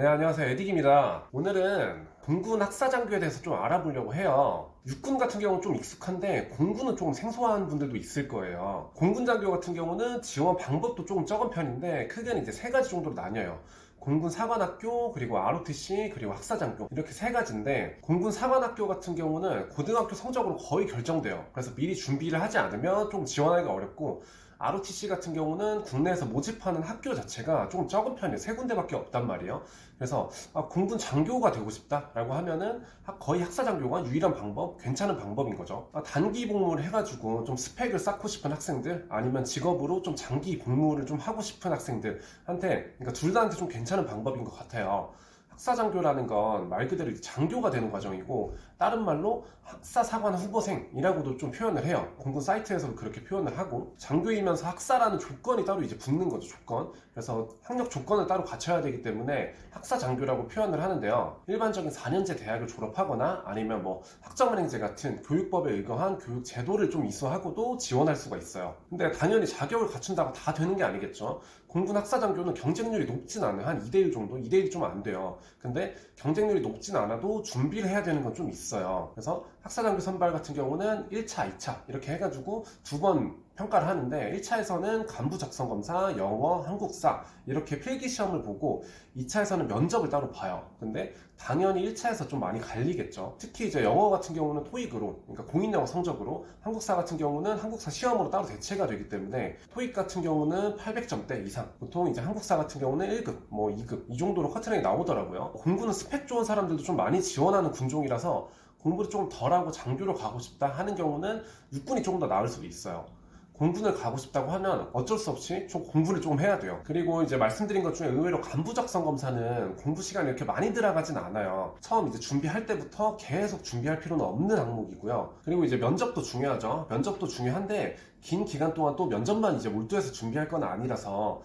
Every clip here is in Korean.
네, 안녕하세요. 에릭입니다. 오늘은 공군 학사장교에 대해서 좀 알아보려고 해요. 육군 같은 경우는 좀 익숙한데 공군은 조금 생소한 분들도 있을 거예요. 공군 장교 같은 경우는 지원 방법도 조금 적은 편인데 크게는 이제 세 가지 정도로 나뉘어요. 공군 사관학교, 그리고 ROTC, 그리고 학사장교, 이렇게 세 가지인데 공군 사관학교 같은 경우는 고등학교 성적으로 거의 결정돼요. 그래서 미리 준비를 하지 않으면 좀 지원하기가 어렵고, ROTC 같은 경우는 국내에서 모집하는 학교 자체가 조금 적은 편이에요. 세 군데밖에 없단 말이에요. 그래서 공군 장교가 되고 싶다라고 하면은 거의 학사장교가 유일한 방법, 괜찮은 방법인 거죠. 단기 복무를 해가지고 좀 스펙을 쌓고 싶은 학생들, 아니면 직업으로 좀 장기 복무를 좀 하고 싶은 학생들한테, 그러니까 둘 다한테 좀 괜찮은 방법인 것 같아요. 학사장교라는 건 말 그대로 장교가 되는 과정이고, 다른 말로 학사사관 후보생이라고도 좀 표현을 해요. 공군 사이트에서도 그렇게 표현을 하고, 장교이면서 학사라는 조건이 따로 이제 붙는 거죠, 조건. 그래서 학력 조건을 따로 갖춰야 되기 때문에 학사장교라고 표현을 하는데요. 일반적인 4년제 대학을 졸업하거나 아니면 뭐 학점은행제 같은 교육법에 의거한 교육 제도를 좀 이수하고도 지원할 수가 있어요. 근데 당연히 자격을 갖춘다고 다 되는 게 아니겠죠. 공군 학사장교는 경쟁률이 높진 않아요. 한 2대1 정도? 2대1이 좀 안 돼요. 근데 경쟁률이 높진 않아도 준비를 해야 되는 건 좀 있어요. 그래서 학사장교 선발 같은 경우는 1차, 2차 이렇게 해가지고 두 번 평가를 하는데, 1차에서는 간부 작성 검사, 영어, 한국사 이렇게 필기 시험을 보고 2차에서는 면접을 따로 봐요. 근데 당연히 1차에서 좀 많이 갈리겠죠. 특히 이제 영어 같은 경우는 토익으로, 그러니까 공인영어 성적으로, 한국사 같은 경우는 한국사 시험으로 따로 대체가 되기 때문에 토익 같은 경우는 800점대 이상, 보통 이제 한국사 같은 경우는 1급, 뭐 2급 이 정도로 커트라인이 나오더라고요. 공부는 스펙 좋은 사람들도 좀 많이 지원하는 군종이라서 공부를 조금 덜하고 장교로 가고 싶다 하는 경우는 육군이 조금 더 나을 수도 있어요. 공군을 가고 싶다고 하면 어쩔 수 없이 좀 공부를 좀 해야 돼요. 그리고 이제 말씀드린 것 중에 의외로 간부 작성 검사는 공부 시간이 이렇게 많이 들어가진 않아요. 처음 이제 준비할 때부터 계속 준비할 필요는 없는 항목이고요. 그리고 이제 면접도 중요하죠. 면접도 중요한데 긴 기간 동안 또 면접만 이제 몰두해서 준비할 건 아니라서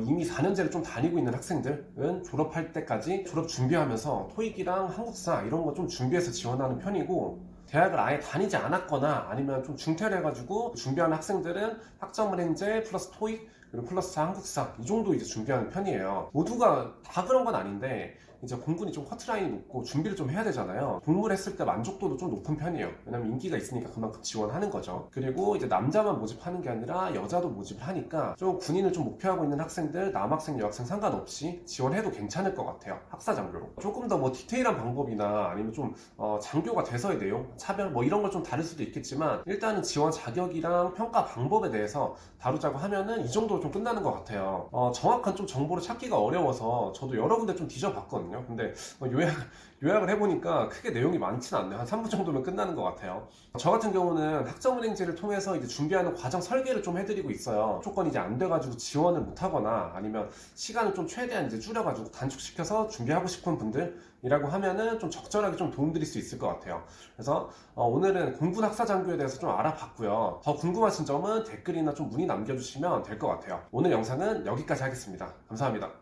이미 4년제를 좀 다니고 있는 학생들은 졸업할 때까지 졸업 준비하면서 토익이랑 한국사 이런 거 좀 준비해서 지원하는 편이고, 대학을 아예 다니지 않았거나 아니면 좀 중퇴를 해가지고 준비하는 학생들은 학점은행제 플러스 토익 그리고 플러스 한국사 이 정도 이제 준비하는 편이에요. 모두가 다 그런 건 아닌데 이제 공군이 좀 커트라인이 높고 준비를 좀 해야 되잖아요. 복무를 했을 때 만족도도 좀 높은 편이에요. 왜냐면 인기가 있으니까 그만큼 지원하는 거죠. 그리고 이제 남자만 모집하는 게 아니라 여자도 모집을 하니까 좀 군인을 좀 목표하고 있는 학생들, 남학생, 여학생 상관없이 지원해도 괜찮을 것 같아요. 학사장교로. 조금 더 뭐 디테일한 방법이나 아니면 좀 장교가 돼서의 내용, 차별 뭐 이런 걸 좀 다를 수도 있겠지만, 일단은 지원 자격이랑 평가 방법에 대해서 다루자고 하면은 이 정도로 좀 끝나는 것 같아요. 정확한 좀 정보를 찾기가 어려워서 저도 여러 군데 좀 뒤져봤거든요. 근데 요약을 해보니까 크게 내용이 많지는 않네요. 한 3분 정도면 끝나는 것 같아요. 저 같은 경우는 학점은행제를 통해서 이제 준비하는 과정 설계를 좀 해드리고 있어요. 조건이 이제 안 돼가지고 지원을 못하거나 아니면 시간을 좀 최대한 이제 줄여가지고 단축시켜서 준비하고 싶은 분들이라고 하면은 좀 적절하게 좀 도움드릴 수 있을 것 같아요. 그래서 오늘은 공군 학사장교에 대해서 좀 알아봤고요. 더 궁금하신 점은 댓글이나 좀 문의 남겨주시면 될 것 같아요. 오늘 영상은 여기까지 하겠습니다. 감사합니다.